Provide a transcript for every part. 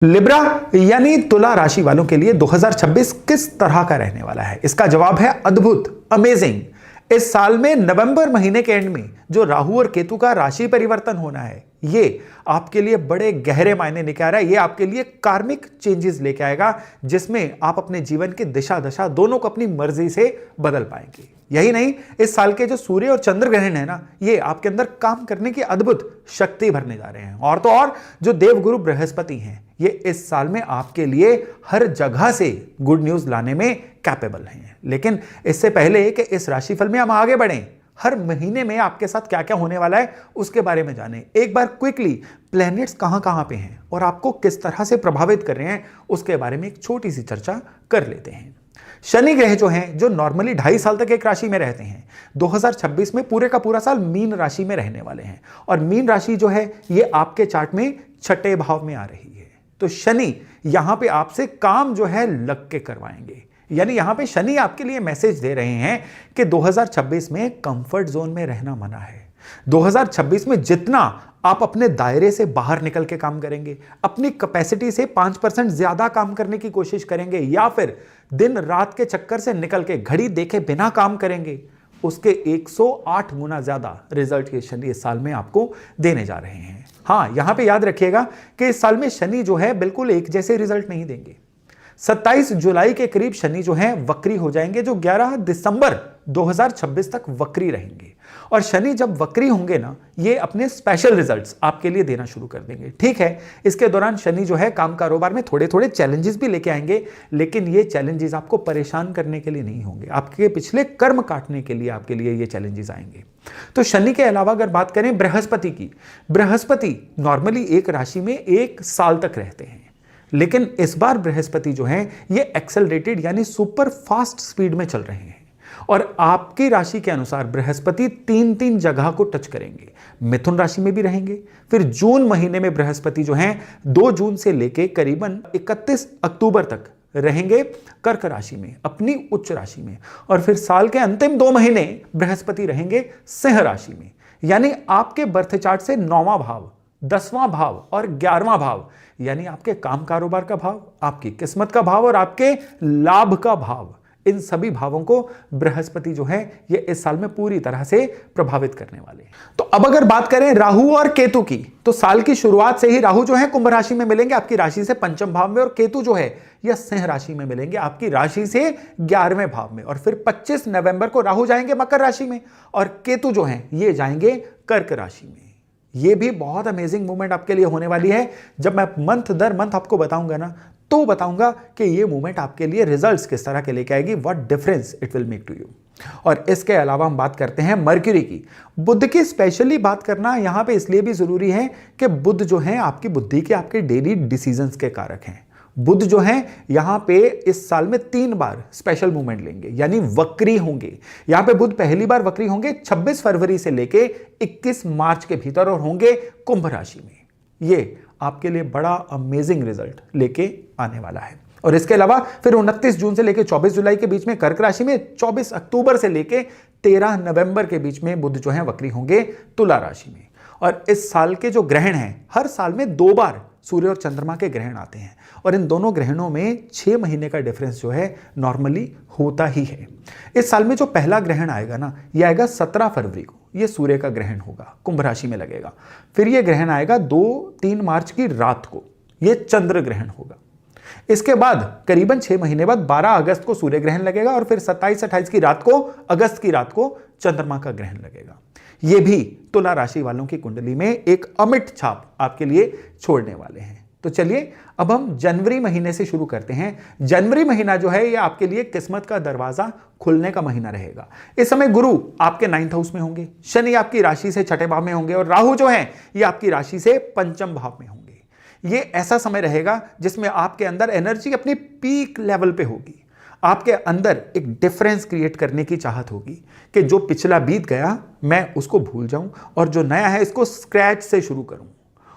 Libra यानी तुला राशि वालों के लिए 2026 किस तरह का रहने वाला है? इसका जवाब है अद्भुत, अमेजिंग। इस साल में नवंबर महीने के एंड में जो राहु और केतु का राशि परिवर्तन होना है, ये आपके लिए बड़े गहरे मायने लेके आ रहा है। ये आपके लिए कार्मिक चेंजेस लेके आएगा, जिसमें आप अपने जीवन की दिशा दशा दोनों को अपनी मर्जी से बदल पाएंगे। यही नहीं, इस साल के जो सूर्य और चंद्र ग्रहण है ना, ये आपके अंदर काम करने की अद्भुत शक्ति भरने जा रहे हैं। और तो और जो देवगुरु बृहस्पति हैं, ये इस साल में आपके लिए हर जगह से गुड न्यूज लाने में कैपेबल हैं। लेकिन इससे पहले कि इस राशिफल में हम आगे बढ़ें, हर महीने में आपके साथ क्या क्या होने वाला है उसके बारे में जानें। एक बार क्विकली प्लैनेट्स कहां कहां पे हैं और आपको किस तरह से प्रभावित कर रहे हैं, उसके बारे में एक छोटी सी चर्चा कर लेते हैं। शनि ग्रह जो हैं, जो नॉर्मली 2.5 साल तक एक राशि में रहते हैं, 2026 में पूरे का पूरा साल मीन राशि में रहने वाले हैं। और मीन राशि जो है, ये आपके चार्ट में 6ठे भाव में आ रही है। तो शनि यहां पे आपसे काम जो है लग के करवाएंगे। यानी यहां पे शनि आपके लिए मैसेज दे रहे हैं कि 2026 में कंफर्ट जोन में रहना मना है। 2026 में जितना आप अपने दायरे से बाहर निकल के काम करेंगे, अपनी कैपेसिटी से 5% ज्यादा काम करने की कोशिश करेंगे, या फिर दिन रात के चक्कर से निकल के घड़ी देखे बिना काम करेंगे, उसके 108 गुना ज्यादा रिजल्ट ये शनि इस साल में आपको देने जा रहे हैं। हाँ, यहां पे याद रखिएगा कि इस साल में शनि जो है बिल्कुल एक जैसे रिजल्ट नहीं देंगे। 27 जुलाई के करीब शनि जो है वक्री हो जाएंगे, जो 11 दिसंबर 2026 तक वक्री रहेंगे। और शनि जब वक्री होंगे ना, ये अपने स्पेशल रिजल्ट्स आपके लिए देना शुरू कर देंगे। ठीक है, इसके दौरान शनि जो है काम कारोबार में थोड़े थोड़े चैलेंजेस भी लेके आएंगे, लेकिन ये चैलेंजेस आपको परेशान करने के लिए नहीं होंगे, आपके पिछले कर्म काटने के लिए आपके लिए ये चैलेंजेस आएंगे। तो शनि के अलावा अगर बात करें बृहस्पति की, बृहस्पति नॉर्मली एक राशि में 1 साल तक रहते हैं, लेकिन इस बार बृहस्पति जो हैं, ये एक्सेलरेटेड यानी सुपर फास्ट स्पीड में चल रहे हैं। और आपकी राशि के अनुसार बृहस्पति 3 जगह को टच करेंगे। मिथुन राशि में भी रहेंगे, फिर जून महीने में बृहस्पति जो हैं 2 जून से लेके करीबन 31 अक्टूबर तक रहेंगे कर्क राशि में, अपनी उच्च राशि में। और फिर साल के अंतिम 2 महीने बृहस्पति रहेंगे सिंह राशि में। यानी आपके बर्थ चार्ट से 9वां भाव, 10वां भाव और 11वां भाव, यानी आपके काम कारोबार का भाव, आपकी किस्मत का भाव और आपके लाभ का भाव, इन सभी भावों को बृहस्पति जो है ये इस साल में पूरी तरह से प्रभावित करने वाले हैं। तो अब अगर बात करें राहु और केतु की, तो साल की शुरुआत से ही राहु जो है कुंभ राशि में मिलेंगे आपकी राशि से 5वें भाव में, और केतु जो है यह सिंह राशि में मिलेंगे आपकी राशि से 11वें भाव में। और फिर 25 नवंबर को राहु जाएंगे मकर राशि में और केतु जो है ये जाएंगे कर्क राशि में। ये भी बहुत अमेजिंग मूवमेंट आपके लिए होने वाली है। जब मैं मंथ दर मंथ आपको बताऊंगा ना, तो बताऊंगा कि ये मूवमेंट आपके लिए रिजल्ट्स किस तरह के लेके आएगी, what difference it will make to you. और इसके अलावा हम बात करते हैं मर्क्यूरी की। बुध की स्पेशली बात करना यहां पे इसलिए भी जरूरी है कि बुध जो है आपकी बुद्धि के, आपके डेली डिसीजंस के कारक हैं। बुध जो है यहां पे इस साल में 3 बार स्पेशल मूवमेंट लेंगे, यानी वक्री होंगे। यहां पे बुध पहली बार वक्री होंगे 26 फरवरी से लेके 21 मार्च के भीतर और होंगे कुंभ राशि में। ये आपके लिए बड़ा अमेजिंग रिजल्ट लेके आने वाला है। और इसके अलावा फिर 29 जून से लेके 24 जुलाई के बीच में कर्क राशि में, 24 अक्टूबर से लेके 13 नवंबर के बीच में बुध जो है वक्री होंगे तुला राशि में। और इस साल के जो ग्रहण हैं, हर साल में 2 बार सूर्य और चंद्रमा के ग्रहण आते हैं, और इन दोनों ग्रहणों में 6 महीने का डिफरेंस जो है नॉर्मली होता ही है। इस साल में जो पहला ग्रहण आएगा ना, यह आएगा 17 फरवरी को, यह सूर्य का ग्रहण होगा, कुंभ राशि में लगेगा। फिर यह ग्रहण आएगा 2-3 मार्च की रात को, यह चंद्र ग्रहण होगा। इसके बाद करीबन 6 महीने बाद 12 अगस्त को सूर्य ग्रहण लगेगा, और फिर 27-28 की रात को, अगस्त की रात को चंद्रमा का ग्रहण लगेगा। यह भी तुला राशि वालों की कुंडली में एक अमिट छाप आपके लिए छोड़ने वाले हैं। तो चलिए अब हम जनवरी महीने से शुरू करते हैं। जनवरी महीना जो है यह आपके लिए किस्मत का दरवाजा खुलने का महीना रहेगा। इस समय गुरु आपके 9th हाउस में होंगे, शनि आपकी राशि से 6ठे भाव में होंगे, और राहु जो है ये आपकी राशि से 5वें भाव में होंगे। ये ऐसा समय रहेगा जिसमें आपके अंदर एनर्जी अपनी पीक लेवल पे होगी। आपके अंदर एक डिफरेंस क्रिएट करने की चाहत होगी कि जो पिछला बीत गया मैं उसको भूल जाऊं, और जो नया है इसको स्क्रैच से शुरू करूं।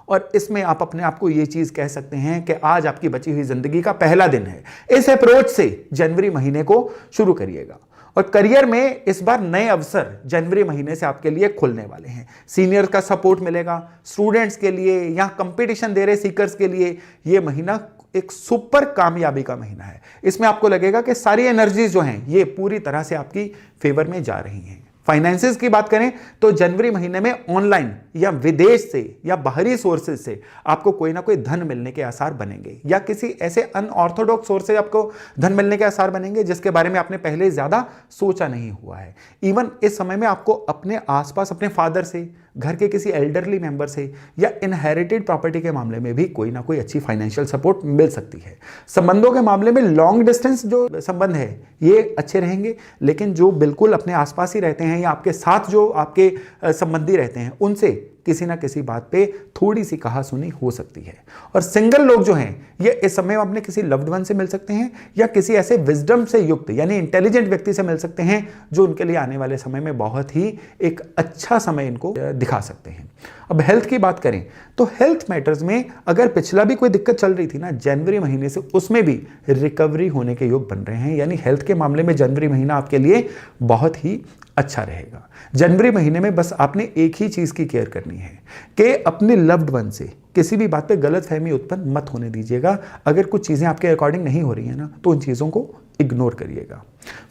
और इसमें आप अपने आप को ये चीज कह सकते हैं कि आज आपकी बची हुई जिंदगी का पहला दिन है। इस अप्रोच से जनवरी महीने को शुरू करिएगा। और करियर में इस बार नए अवसर जनवरी महीने से आपके लिए खुलने वाले हैं। सीनियर का सपोर्ट मिलेगा। स्टूडेंट्स के लिए या कंपटीशन दे रहे सीकर्स के लिए ये महीना एक सुपर कामयाबी का महीना है। इसमें आपको लगेगा कि सारी एनर्जीज जो हैं ये पूरी तरह से आपकी फेवर में जा रही हैं। फाइनेंसेस की बात करें तो जनवरी महीने में ऑनलाइन या विदेश से या बाहरी सोर्सेज से आपको कोई ना कोई धन मिलने के आसार बनेंगे, या किसी ऐसे अनऑर्थोडॉक्स सोर्स से आपको धन मिलने के आसार बनेंगे जिसके बारे में आपने पहले ज्यादा सोचा नहीं हुआ है। इवन इस समय में आपको अपने आसपास अपने फादर से, घर के किसी एल्डरली मेंबर से या इनहेरिटेड प्रॉपर्टी के मामले में भी कोई ना कोई अच्छी फाइनेंशियल सपोर्ट मिल सकती है। संबंधों के मामले में लॉन्ग डिस्टेंस जो संबंध है ये अच्छे रहेंगे, लेकिन जो बिल्कुल अपने आसपास ही रहते हैं या आपके साथ जो आपके संबंधी रहते हैं उनसे किसी ना किसी बात पे थोड़ी सी कहासुनी हो सकती है। और सिंगल लोग जो हैं ये इस समय अपने किसी लव्ड वन से मिल सकते हैं या किसी ऐसे विजडम से युक्त यानी इंटेलिजेंट व्यक्ति से मिल सकते हैं जो उनके लिए आने वाले समय में बहुत ही एक अच्छा समय इनको दिखा सकते हैं। अब हेल्थ की बात करें तो हेल्थ मैटर्स में अगर पिछला भी कोई दिक्कत चल रही थी ना जनवरी महीने से, उसमें भी रिकवरी होने के योग बन रहे हैं। यानी हेल्थ के मामले में जनवरी महीना आपके लिए बहुत ही अच्छा रहेगा। जनवरी महीने में बस आपने एक ही चीज की केयर करनी है कि अपने लव्ड वन से किसी भी बात पे गलतफहमी उत्पन्न मत होने दीजिएगा। अगर कुछ चीजें आपके अकॉर्डिंग नहीं हो रही है ना तो उन चीजों को इग्नोर करिएगा।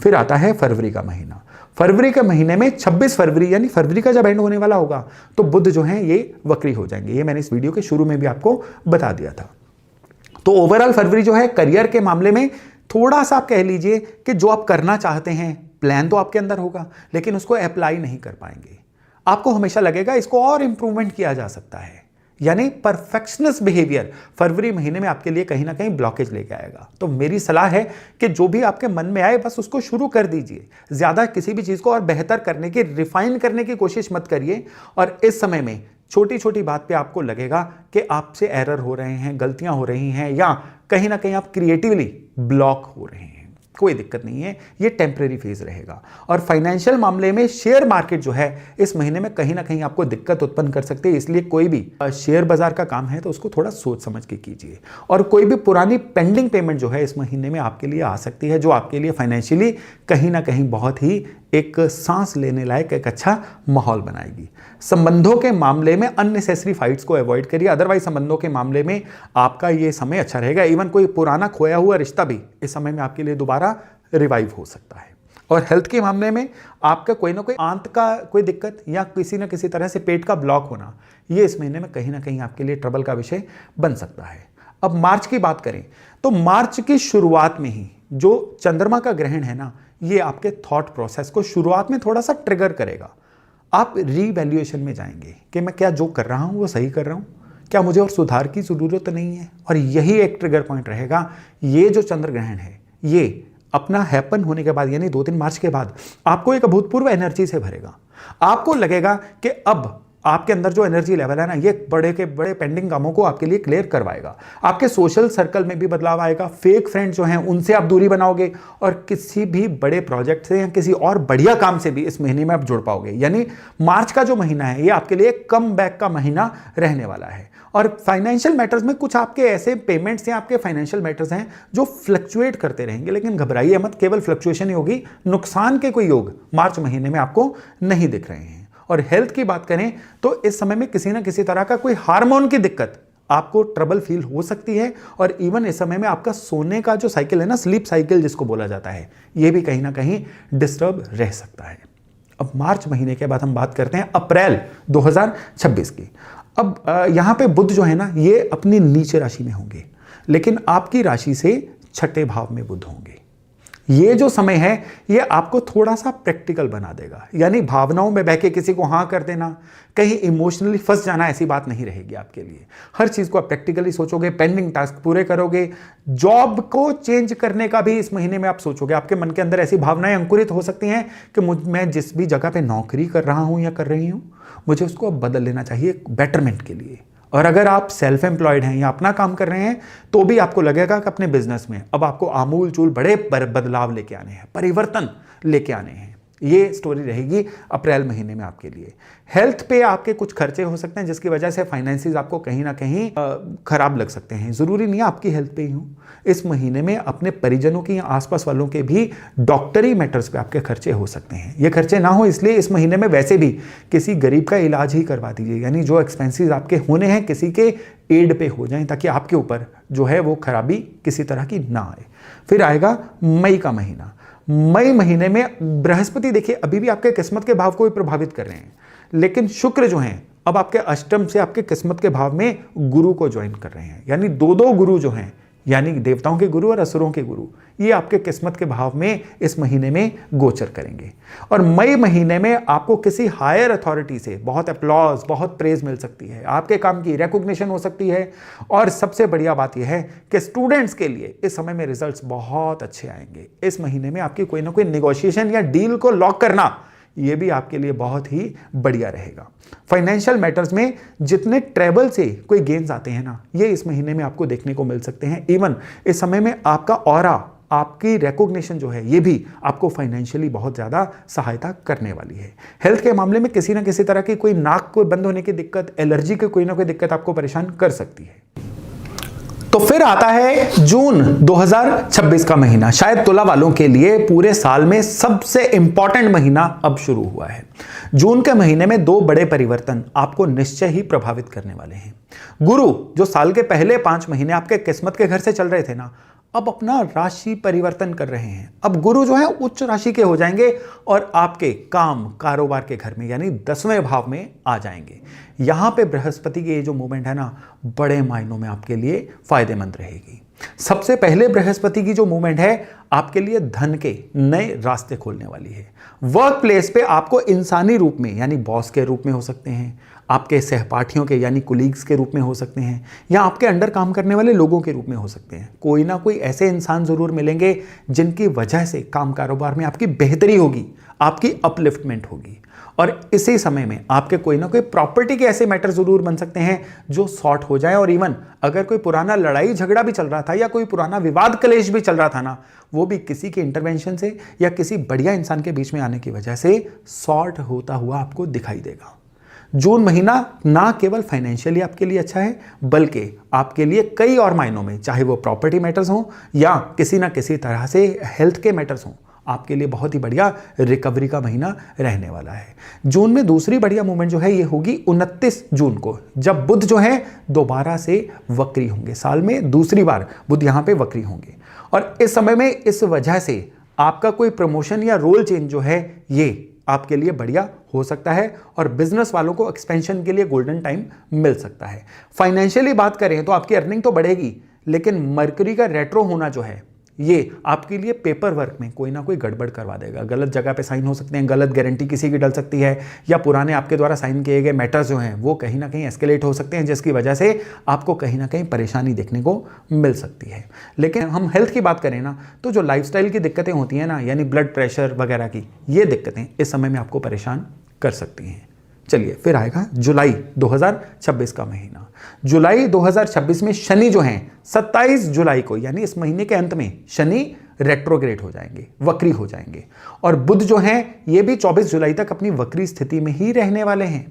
फिर आता है फरवरी का महीना। फरवरी के महीने में 26 फरवरी यानी फरवरी का जब एंड होने वाला होगा तो बुध जो है ये वक्री हो जाएंगे। ये मैंने इस वीडियो के शुरू में भी आपको बता दिया था। तो ओवरऑल फरवरी जो है करियर के मामले में थोड़ा सा आप कह लीजिए कि जो आप करना चाहते हैं प्लान तो आपके अंदर होगा लेकिन उसको अप्लाई नहीं कर पाएंगे। आपको हमेशा लगेगा इसको और इंप्रूवमेंट किया जा सकता है, यानी परफेक्शनिस्ट बिहेवियर फरवरी महीने में आपके लिए कहीं ना कहीं ब्लॉकेज लेके आएगा। तो मेरी सलाह है कि जो भी आपके मन में आए बस उसको शुरू कर दीजिए। ज्यादा किसी भी चीज को और बेहतर करने की, रिफाइन करने की कोशिश मत करिए। और इस समय में छोटी छोटी बात पे आपको लगेगा कि आपसे एरर हो रहे हैं, गलतियां हो रही हैं या कहीं ना कहीं आप क्रिएटिवली ब्लॉक हो रहे हैं, कोई दिक्कत नहीं है, ये टेम्परेरी फेज रहेगा। और फाइनेंशियल मामले में शेयर मार्केट जो है इस महीने में कहीं ना कहीं आपको दिक्कत उत्पन्न कर सकते हैं, इसलिए कोई भी शेयर बाजार का काम है तो उसको थोड़ा सोच समझ के कीजिए। और कोई भी पुरानी पेंडिंग पेमेंट जो है इस महीने में आपके लिए आ सकती है, जो आपके लिए फाइनेंशियली कहीं ना कहीं बहुत ही एक सांस लेने लायक एक अच्छा माहौल बनाएगी। संबंधों के मामले में अननेसेसरी फाइट्स को अवॉइड करिए, अदरवाइज संबंधों के मामले में आपका ये समय अच्छा रहेगा। इवन कोई पुराना खोया हुआ रिश्ता भी इस समय में आपके लिए दोबारा रिवाइव हो सकता है। और हेल्थ के मामले में आपका कोई ना कोई आंत का कोई दिक्कत या किसी ना किसी तरह से पेट का ब्लॉक होना, ये इस महीने में कहीं ना कहीं आपके लिए ट्रबल का विषय बन सकता है। अब मार्च की बात करें तो मार्च की शुरुआत में ही जो चंद्रमा का ग्रहण है ना, ये आपके थॉट प्रोसेस को शुरुआत में थोड़ा सा ट्रिगर करेगा। आप रीवैल्यूएशन में जाएंगे कि मैं क्या जो कर रहा हूं वो सही कर रहा हूं, क्या मुझे और सुधार की जरूरत नहीं है। और यही एक ट्रिगर पॉइंट रहेगा। ये जो चंद्र ग्रहण है ये अपना हैपन होने के बाद यानी 2-3 मार्च के बाद आपको एक अभूतपूर्व एनर्जी से भरेगा। आपको लगेगा कि अब आपके अंदर जो एनर्जी लेवल है ना, ये बड़े के बड़े पेंडिंग कामों को आपके लिए क्लियर करवाएगा। आपके सोशल सर्कल में भी बदलाव आएगा। फेक फ्रेंड्स जो हैं उनसे आप दूरी बनाओगे और किसी भी बड़े प्रोजेक्ट से या किसी और बढ़िया काम से भी इस महीने में आप जुड़ पाओगे। यानी मार्च का जो महीना है ये आपके लिए कम बैक का महीना रहने वाला है। और फाइनेंशियल मैटर्स में कुछ आपके ऐसे पेमेंट्स या आपके फाइनेंशियल मैटर्स हैं जो फ्लक्चुएट करते रहेंगे, लेकिन घबराइए मत, केवल फ्लक्चुएशन ही होगी, नुकसान के कोई योग मार्च महीने में आपको नहीं दिख रहे हैं। और हेल्थ की बात करें तो इस समय में किसी ना किसी तरह का कोई हार्मोन की दिक्कत आपको ट्रबल फील हो सकती है। और इवन इस समय में आपका सोने का जो साइकिल है ना, स्लीप साइकिल जिसको बोला जाता है, यह भी कहीं ना कहीं डिस्टर्ब रह सकता है। अब मार्च महीने के बाद हम बात करते हैं अप्रैल 2026 की। अब यहां पे बुध जो है ना ये अपनी नीचे राशि में होंगे, लेकिन आपकी राशि से छठे भाव में बुध होंगे। ये जो समय है ये आपको थोड़ा सा प्रैक्टिकल बना देगा, यानी भावनाओं में बह के किसी को हाँ कर देना, कहीं इमोशनली फंस जाना, ऐसी बात नहीं रहेगी आपके लिए। हर चीज को आप प्रैक्टिकली सोचोगे, पेंडिंग टास्क पूरे करोगे। जॉब को चेंज करने का भी इस महीने में आप सोचोगे। आपके मन के अंदर ऐसी भावनाएं अंकुरित हो सकती हैं कि मैं जिस भी जगह पे नौकरी कर रहा हूं या कर रही हूं, मुझे उसको अब बदल लेना चाहिए बेटरमेंट के लिए। और अगर आप सेल्फ एम्प्लॉयड हैं या अपना काम कर रहे हैं तो भी आपको लगेगा कि अपने बिजनेस में अब आपको आमूल चूल बड़े बदलाव लेके आने हैं, परिवर्तन लेके आने हैं। ये स्टोरी रहेगी अप्रैल महीने में आपके लिए। हेल्थ पे आपके कुछ खर्चे हो सकते हैं जिसकी वजह से फाइनेंसेस आपको कहीं ना कहीं खराब लग सकते हैं। ज़रूरी नहीं है आपकी हेल्थ पे ही हो, इस महीने में अपने परिजनों की या आसपास वालों के भी डॉक्टरी मैटर्स पे आपके खर्चे हो सकते हैं। ये खर्चे ना हो इसलिए इस महीने में वैसे भी किसी गरीब का इलाज ही करवा दीजिए, यानी जो एक्सपेंसेस आपके होने हैं किसी के एड पे हो जाएं ताकि आपके ऊपर जो है वो खराबी किसी तरह की ना आए। फिर आएगा मई का महीना। मई महीने में बृहस्पति देखिए अभी भी आपके किस्मत के भाव को भी प्रभावित कर रहे हैं, लेकिन शुक्र जो हैं अब आपके अष्टम से आपके किस्मत के भाव में गुरु को ज्वाइन कर रहे हैं, यानी दो गुरु जो हैं, यानी देवताओं के गुरु और असुरों के गुरु, ये आपके किस्मत के भाव में इस महीने में गोचर करेंगे। और मई महीने में आपको किसी हायर अथॉरिटी से बहुत अप्लॉज, बहुत प्रेज मिल सकती है, आपके काम की रिकॉग्निशन हो सकती है। और सबसे बढ़िया बात यह है कि स्टूडेंट्स के लिए इस समय में रिजल्ट्स बहुत अच्छे आएंगे। इस महीने में आपकी कोई ना कोई नेगोशिएशन या डील को लॉक करना, ये भी आपके लिए बहुत ही बढ़िया रहेगा। फाइनेंशियल मैटर्स में जितने ट्रैवल से कोई गेन्स आते हैं ना, ये इस महीने में आपको देखने को मिल सकते हैं। इवन इस समय में आपका ऑरा, आपकी रिकॉग्निशन जो है, ये भी आपको फाइनेंशियली बहुत ज़्यादा सहायता करने वाली है। हेल्थ के मामले में किसी ना किसी तरह की कोई नाक को बंद होने की दिक्कत, एलर्जी की कोई ना कोई दिक्कत आपको परेशान कर सकती है। तो फिर आता है जून 2026 का महीना। शायद तुला वालों के लिए पूरे साल में सबसे इंपॉर्टेंट महीना अब शुरू हुआ है। जून के महीने में 2 बड़े परिवर्तन आपको निश्चय ही प्रभावित करने वाले हैं। गुरु जो साल के पहले 5 महीने आपके किस्मत के घर से चल रहे थे ना, अब अपना राशि परिवर्तन कर रहे हैं। अब गुरु जो है उच्च राशि के हो जाएंगे और आपके काम कारोबार के घर में यानी 10वें भाव में आ जाएंगे। यहां पे बृहस्पति की ये जो मूवमेंट है ना, बड़े मायनों में आपके लिए फायदेमंद रहेगी। सबसे पहले बृहस्पति की जो मूवमेंट है आपके लिए धन के नए रास्ते खोलने वाली है। वर्क प्लेस पे आपको इंसानी रूप में यानी बॉस के रूप में हो सकते हैं, आपके सहपाठियों के यानी कुलीग्स के रूप में हो सकते हैं, या आपके अंडर काम करने वाले लोगों के रूप में हो सकते हैं। कोई ना कोई ऐसे इंसान जरूर मिलेंगे जिनकी वजह से काम कारोबार में आपकी बेहतरी होगी, आपकी अपलिफ्टमेंट होगी। और इसी समय में आपके कोई ना कोई प्रॉपर्टी के ऐसे मैटर जरूर बन सकते हैं जो सॉर्ट हो जाए। और इवन अगर कोई पुराना लड़ाई झगड़ा भी चल रहा था या कोई पुराना विवाद कलेश भी चल रहा था ना, वो भी किसी के इंटरवेंशन से या किसी बढ़िया इंसान के बीच में आने की वजह से सॉर्ट होता हुआ आपको दिखाई देगा। जून महीना ना केवल फाइनेंशियली आपके लिए अच्छा है, बल्कि आपके लिए कई और मायनों में, चाहे वो प्रॉपर्टी मैटर्स हो या किसी ना किसी तरह से हेल्थ के मैटर्स हों, आपके लिए बहुत ही बढ़िया रिकवरी का महीना रहने वाला है। जून में दूसरी बढ़िया मूवमेंट जो है ये होगी 29 जून को, जब बुध जो है दोबारा से वक्री होंगे। साल में दूसरी बार बुध यहां पे वक्री होंगे और इस समय में इस वजह से आपका कोई प्रमोशन या रोल चेंज जो है ये आपके लिए बढ़िया हो सकता है और बिजनेस वालों को एक्सपेंशन के लिए गोल्डन टाइम मिल सकता है। फाइनेंशियली बात करें तो आपकी अर्निंग तो बढ़ेगी, लेकिन मरकरी का रेट्रो होना जो है ये आपके लिए पेपर वर्क में कोई ना कोई गड़बड़ करवा देगा। गलत जगह पे साइन हो सकते हैं, गलत गारंटी किसी की डल सकती है, या पुराने आपके द्वारा साइन किए गए मैटर्स जो हैं वो कहीं ना कहीं एस्केलेट हो सकते हैं, जिसकी वजह से आपको कहीं ना कहीं परेशानी देखने को मिल सकती है। लेकिन हम हेल्थ की बात करें ना, तो जो लाइफस्टाइल की दिक्कतें होती हैं ना, यानी ब्लड प्रेशर वगैरह की, ये दिक्कतें इस समय में आपको परेशान कर सकती हैं। चलिए फिर आएगा जुलाई 2026 का महीना। जुलाई 2026 में शनि जो हैं 27 जुलाई को यानी इस महीने के अंत में शनि रेट्रोग्रेड हो जाएंगे, वक्री हो जाएंगे। और बुध जो हैं ये भी 24 जुलाई तक अपनी वक्री स्थिति में ही रहने वाले हैं।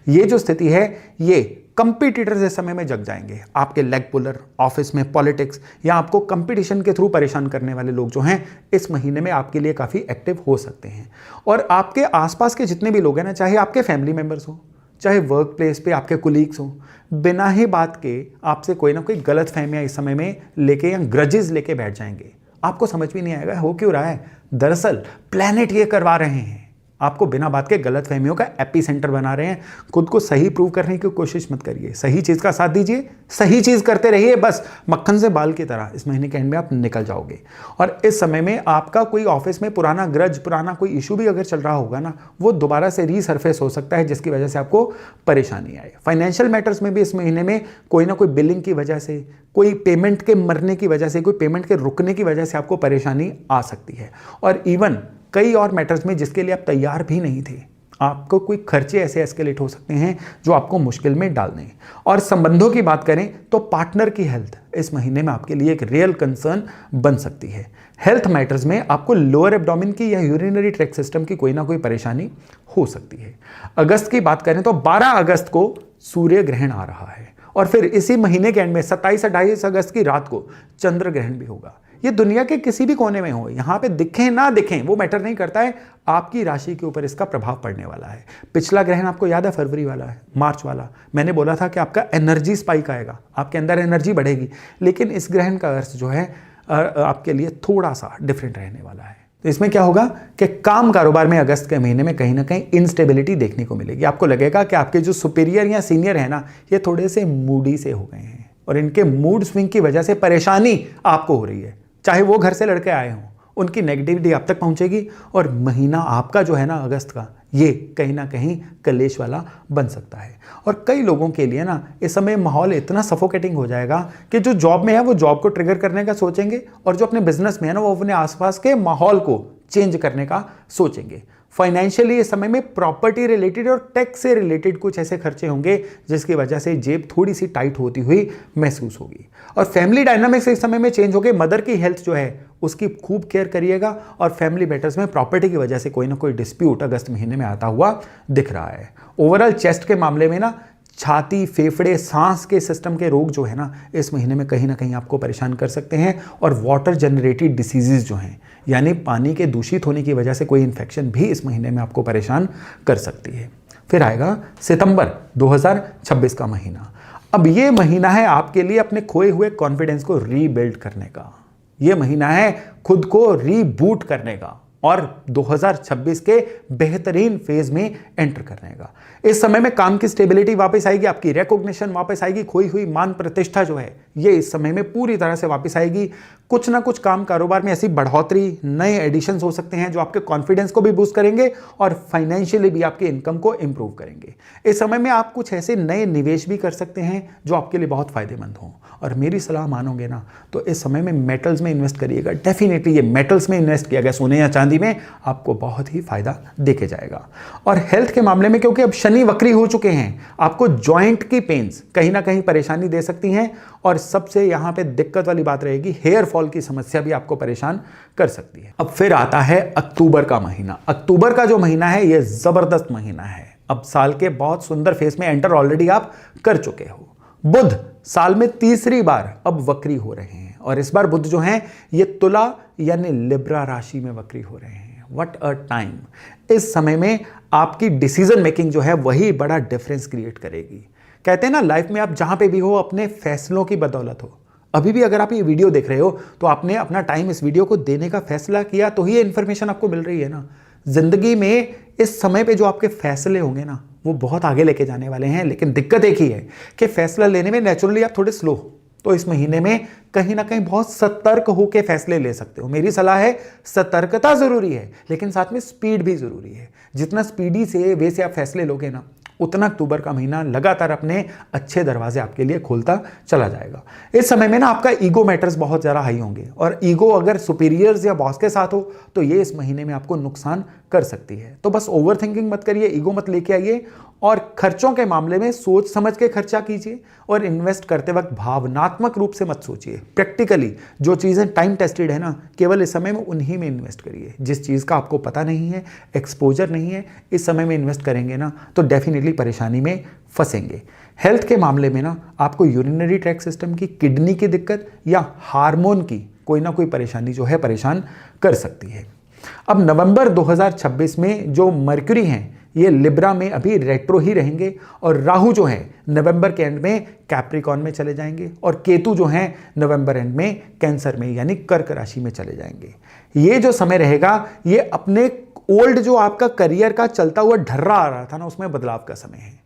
ये जो स्थिति है ये कंपटीटर्स इस समय में जग जाएंगे। आपके लेग पुलर, ऑफिस में पॉलिटिक्स या आपको कंपटीशन के थ्रू परेशान करने वाले लोग जो हैं इस महीने में आपके लिए काफ़ी एक्टिव हो सकते हैं। और आपके आसपास के जितने भी लोग हैं ना, चाहे आपके फैमिली मेंबर्स हो, चाहे वर्क प्लेस पे आपके कुलीग्स हो, बिना ही बात के आपसे कोई ना कोई गलत फहमियाँ इस समय में लेके या ग्रजेस लेके बैठ जाएंगे। आपको समझ भी नहीं आएगा हो क्यों रहा है। दरअसल प्लैनेट ये करवा रहे हैं, आपको बिना बात के गलत फहमियों का एपी सेंटर बना रहे हैं। खुद को सही प्रूव करने की कोशिश मत करिए, सही चीज़ का साथ दीजिए, सही चीज़ करते रहिए, बस मक्खन से बाल की तरह इस महीने के एंड में आप निकल जाओगे। और इस समय में आपका कोई ऑफिस में पुराना ग्रज, पुराना कोई इशू भी अगर चल रहा होगा ना, वो दोबारा से रीसर्फेस हो सकता है, जिसकी वजह से आपको परेशानी आए। फाइनेंशियल मैटर्स में भी इस महीने में कोई ना कोई बिलिंग की वजह से, कोई पेमेंट के मरने की वजह से, कोई पेमेंट के रुकने की वजह से आपको परेशानी आ सकती है। और इवन कई और मैटर्स में जिसके लिए आप तैयार भी नहीं थे, आपको कोई खर्चे ऐसे एस्केलेट हो सकते हैं जो आपको मुश्किल में डाल दें। और संबंधों की बात करें तो पार्टनर की हेल्थ इस महीने में आपके लिए एक रियल कंसर्न बन सकती है। हेल्थ मैटर्स में आपको लोअर एब्डोमेन की या यूरिनरी ट्रैक्ट सिस्टम की कोई ना कोई परेशानी हो सकती है। अगस्त की बात करें तो 12 अगस्त को सूर्य ग्रहण आ रहा है और फिर इसी महीने के एंड में 27-28 अगस्त की रात को चंद्र ग्रहण भी होगा। ये दुनिया के किसी भी कोने में हो, यहां पे दिखें ना दिखें वो मैटर नहीं करता है, आपकी राशि के ऊपर इसका प्रभाव पड़ने वाला है। पिछला ग्रहण आपको याद है, फरवरी वाला है, मार्च वाला, मैंने बोला था कि आपका एनर्जी स्पाइक आएगा, आपके अंदर एनर्जी बढ़ेगी। लेकिन इस ग्रहण का अर्थ जो है आपके लिए थोड़ा सा डिफरेंट रहने वाला है। तो इसमें क्या होगा कि काम कारोबार में अगस्त के महीने में कहीं ना कहीं इनस्टेबिलिटी देखने को मिलेगी। आपको लगेगा कि आपके जो सुपीरियर या सीनियर है ना, ये थोड़े से मूडी से हो गए हैं और इनके मूड स्विंग की वजह से परेशानी आपको हो रही है। चाहे वो घर से लड़के आए हों, उनकी नेगेटिविटी आप तक पहुंचेगी और महीना आपका जो है ना अगस्त का, ये कहीं ना कहीं कलेश वाला बन सकता है। और कई लोगों के लिए ना इस समय माहौल इतना सफोकेटिंग हो जाएगा कि जो जॉब में है वो जॉब को ट्रिगर करने का सोचेंगे और जो अपने बिजनेस में है ना वो अपने आसपास के माहौल को चेंज करने का सोचेंगे। फाइनेंशियली इस समय में प्रॉपर्टी रिलेटेड और टैक्स से रिलेटेड कुछ ऐसे खर्चे होंगे जिसकी वजह से जेब थोड़ी सी टाइट होती हुई महसूस होगी। और फैमिली डायनामिक्स इस समय में चेंज हो गए। मदर की हेल्थ जो है उसकी खूब केयर करिएगा और फैमिली मैटर्स में प्रॉपर्टी की वजह से कोई ना कोई डिस्प्यूट अगस्त महीने में आता हुआ दिख रहा है। ओवरऑल चेस्ट के मामले में ना छाती, फेफड़े, सांस के सिस्टम के रोग जो है ना इस महीने में कहीं ना कहीं आपको परेशान कर सकते हैं। और वाटर जनरेटेड डिसीजेज जो हैं, यानी पानी के दूषित होने की वजह से कोई इन्फेक्शन भी इस महीने में आपको परेशान कर सकती है। फिर आएगा सितंबर 2026 का महीना। अब ये महीना है आपके लिए अपने खोए हुए कॉन्फिडेंस को रीबिल्ड करने का। ये महीना है खुद को रीबूट करने का और 2026 के बेहतरीन फेज में एंटर करने का। इस समय में काम की स्टेबिलिटी वापस आएगी, आपकी रिकॉग्निशन वापस आएगी, खोई हुई मान प्रतिष्ठा जो है ये इस समय में पूरी तरह से वापस आएगी। कुछ ना कुछ काम कारोबार में ऐसी बढ़ोतरी, नए एडिशंस हो सकते हैं जो आपके कॉन्फिडेंस को भी बूस्ट करेंगे और फाइनेंशियली भी आपके इनकम को इंप्रूव करेंगे। इस समय में आप कुछ ऐसे नए निवेश भी कर सकते हैं जो आपके लिए बहुत फायदेमंद हों। और मेरी सलाह मानोगे ना तो इस समय में मेटल्स में इन्वेस्ट करिएगा। डेफिनेटली ये मेटल्स में इन्वेस्ट किया गया, सोने या चांदी में, आपको बहुत ही फायदा देके जाएगा। और हेल्थ के मामले में क्योंकि अब शनि वक्री हो चुके हैं, आपको जॉइंट की पेन्स कहीं ना कहीं परेशानी दे सकती हैं और सबसे यहां पे दिक्कत वाली बात रहेगी, हेयर फॉल की समस्या भी आपको परेशान कर सकती है। अब फिर आता है अक्टूबर का महीना। अक्टूबर का जो महीना है ये जबरदस्त महीना है। अब साल के बहुत सुंदर फेज में एंटर ऑलरेडी आप कर चुके हो। बुध साल में तीसरी बार अब वक्री हो रहे हैं और इस बार बुध जो हैं ये तुला यानी लिब्रा राशि में वक्री हो रहे हैं। What a time! इस समय में आपकी डिसीजन मेकिंग जो है वही बड़ा डिफरेंस क्रिएट करेगी। कहते हैं ना लाइफ में आप जहां पे भी हो अपने फैसलों की बदौलत हो। अभी भी अगर आप ये वीडियो देख रहे हो तो आपने अपना टाइम इस वीडियो को देने का फैसला किया तो ही ये इंफॉर्मेशन आपको मिल रही है ना। जिंदगी में इस समय पे जो आपके फैसले होंगे ना वो बहुत आगे लेके जाने वाले हैं। लेकिन दिक्कत एक ही है कि फैसला लेने में नेचुरली आप थोड़े स्लो हो, तो इस महीने में कहीं ना कहीं बहुत सतर्क होकर फैसले ले सकते हो। मेरी सलाह है सतर्कता जरूरी है लेकिन साथ में स्पीड भी जरूरी है। जितना स्पीडी से वे से आप फैसले लोगे ना उतना अक्टूबर का महीना लगातार अपने अच्छे दरवाजे आपके लिए खोलता चला जाएगा। इस समय में ना आपका ईगो मैटर्स बहुत ज़्यादा हाई होंगे और ईगो अगर सुपीरियर्स या बॉस के साथ हो तो ये इस महीने में आपको नुकसान कर सकती है। तो बस ओवर थिंकिंग मत करिए, ईगो मत लेके आइए और खर्चों के मामले में सोच समझ के खर्चा कीजिए और इन्वेस्ट करते वक्त भावनात्मक रूप से मत सोचिए। प्रैक्टिकली जो चीज़ें टाइम टेस्टेड है ना केवल इस समय में उन्हीं में इन्वेस्ट करिए। जिस चीज़ का आपको पता नहीं है, एक्सपोजर नहीं है, इस समय में इन्वेस्ट करेंगे ना तो डेफिनेटली परेशानी में फंसेंगे। हेल्थ के मामले में ना आपको यूरिनरी ट्रैक्ट सिस्टम की, किडनी की दिक्कत या हार्मोन की कोई ना कोई परेशानी जो है परेशान कर सकती है। अब नवंबर 2026 में जो मर्क्यूरी हैं ये लिब्रा में अभी रेट्रो ही रहेंगे और राहु जो है नवंबर के एंड में कैप्रिकॉन में चले जाएंगे और केतु जो हैं नवंबर एंड में कैंसर में यानी कर्क राशि में चले जाएंगे। ये जो समय रहेगा ये अपने ओल्ड जो आपका करियर का चलता हुआ ढर्रा आ रहा था ना उसमें बदलाव का समय है।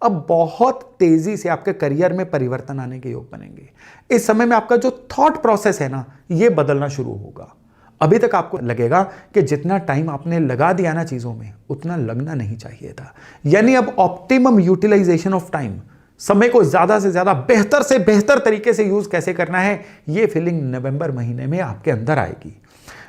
अब बहुत तेजी से आपके करियर में परिवर्तन आने के योग बनेंगे। इस समय में आपका जो थॉट प्रोसेस है ना ये बदलना शुरू होगा। अभी तक आपको लगेगा कि जितना टाइम आपने लगा दिया ना चीज़ों में उतना लगना नहीं चाहिए था। यानी अब ऑप्टिमम यूटिलाइजेशन ऑफ टाइम, समय को ज़्यादा से ज़्यादा बेहतर से बेहतर तरीके से यूज़ कैसे करना है ये फीलिंग नवंबर महीने में आपके अंदर आएगी।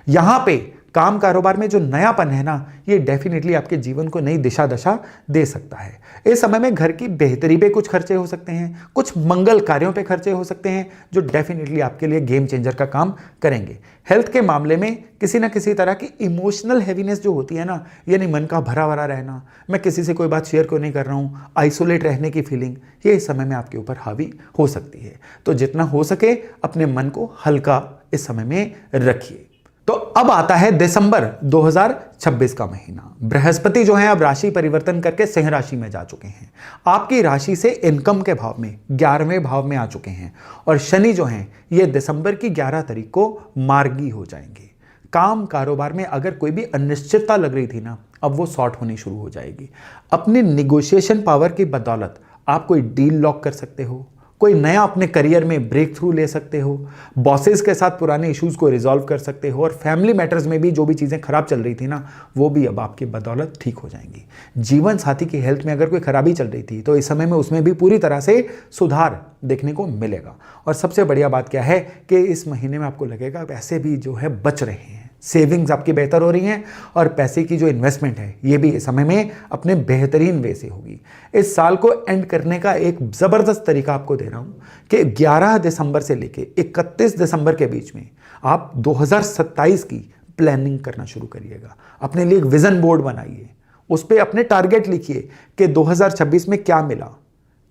यहाँ पे काम कारोबार में जो नयापन है ना, ये डेफिनेटली आपके जीवन को नई दिशा दशा दे सकता है। इस समय में घर की बेहतरी पे कुछ खर्चे हो सकते हैं, कुछ मंगल कार्यों पे खर्चे हो सकते हैं जो डेफिनेटली आपके लिए गेम चेंजर का काम करेंगे। हेल्थ के मामले में किसी ना किसी तरह की इमोशनल हैवीनेस जो होती है ना, यानी मन का भरा भरा रहना, मैं किसी से कोई बात शेयर क्यों नहीं कर रहा हूँ, आइसोलेट रहने की फीलिंग, ये इस समय में आपके ऊपर हावी हो सकती है। तो जितना हो सके अपने मन को हल्का इस समय में रखिए। तो अब आता है दिसंबर 2026 का महीना। बृहस्पति जो है अब राशि परिवर्तन करके सिंह राशि में जा चुके हैं। आपकी राशि से इनकम के भाव में 11वें भाव में आ चुके हैं और शनि जो हैं ये दिसंबर की 11 तारीख को मार्गी हो जाएंगे। काम कारोबार में अगर कोई भी अनिश्चितता लग रही थी ना, अब वो सॉर्ट होनी शुरू हो जाएगी। अपनी निगोशिएशन पावर की बदौलत आप कोई डील लॉक कर सकते हो, कोई नया अपने करियर में ब्रेक थ्रू ले सकते हो, बॉसेस के साथ पुराने इश्यूज को रिजॉल्व कर सकते हो और फैमिली मैटर्स में भी जो भी चीज़ें खराब चल रही थी ना, वो भी अब आपकी बदौलत ठीक हो जाएंगी। जीवन साथी की हेल्थ में अगर कोई खराबी चल रही थी तो इस समय में उसमें भी पूरी तरह से सुधार देखने को मिलेगा। और सबसे बढ़िया बात क्या है कि इस महीने में आपको लगेगा पैसे भी जो है बच रहे हैं, सेविंग्स आपकी बेहतर हो रही हैं और पैसे की जो इन्वेस्टमेंट है ये भी इस समय में अपने बेहतरीन वे से होगी। इस साल को एंड करने का एक ज़बरदस्त तरीका आपको दे रहा हूँ कि 11 दिसंबर से लेके 31 दिसंबर के बीच में आप 2027 की प्लानिंग करना शुरू करिएगा। अपने लिए एक विजन बोर्ड बनाइए, उस पर अपने टारगेट लिखिए कि 2026 में क्या मिला,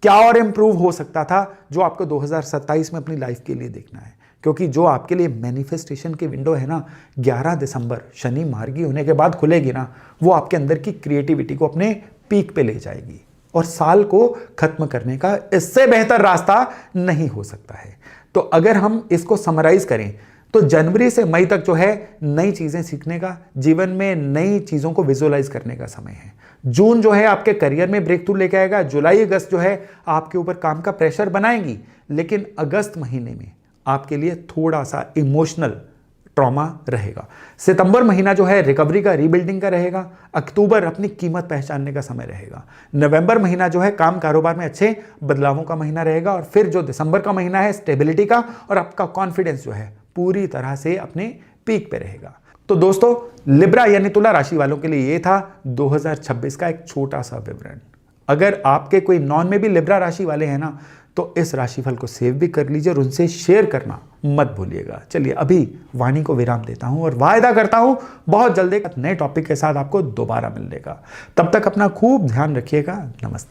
क्या और इम्प्रूव हो सकता था जो आपको 2027 में अपनी लाइफ के लिए देखना है। क्योंकि जो आपके लिए मैनिफेस्टेशन की विंडो है ना, 11 दिसंबर शनि मार्गी होने के बाद खुलेगी ना, वो आपके अंदर की क्रिएटिविटी को अपने पीक पे ले जाएगी और साल को खत्म करने का इससे बेहतर रास्ता नहीं हो सकता है। तो अगर हम इसको समराइज करें तो जनवरी से मई तक जो है नई चीज़ें सीखने का, जीवन में नई चीज़ों को विजुअलाइज करने का समय है। जून जो है आपके करियर में ब्रेक थ्रू लेके आएगा। जुलाई अगस्त जो है आपके ऊपर काम का प्रेशर बनाएंगी, लेकिन अगस्त महीने में आपके लिए थोड़ा सा इमोशनल ट्रॉमा रहेगा। सितंबर महीना जो है रिकवरी का, रीबिल्डिंग का रहेगा। अक्टूबर अपनी कीमत पहचानने का समय रहेगा। नवंबर महीना जो है काम कारोबार में अच्छे बदलावों का महीना रहेगा और फिर जो दिसंबर का महीना है स्टेबिलिटी का और आपका कॉन्फिडेंस जो है पूरी तरह से अपने पीक पे रहेगा। तो दोस्तों, लिब्रा यानी तुला राशि वालों के लिए ये था 2026 का एक छोटा सा विवरण। अगर आपके कोई नॉन में भी लिब्रा राशि वाले हैं ना, तो इस राशिफल को सेव भी कर लीजिए और उनसे शेयर करना मत भूलिएगा। चलिए अभी वाणी को विराम देता हूं और वायदा करता हूं बहुत जल्दी एक नए टॉपिक के साथ आपको दोबारा मिलने का। तब तक अपना खूब ध्यान रखिएगा। नमस्ते।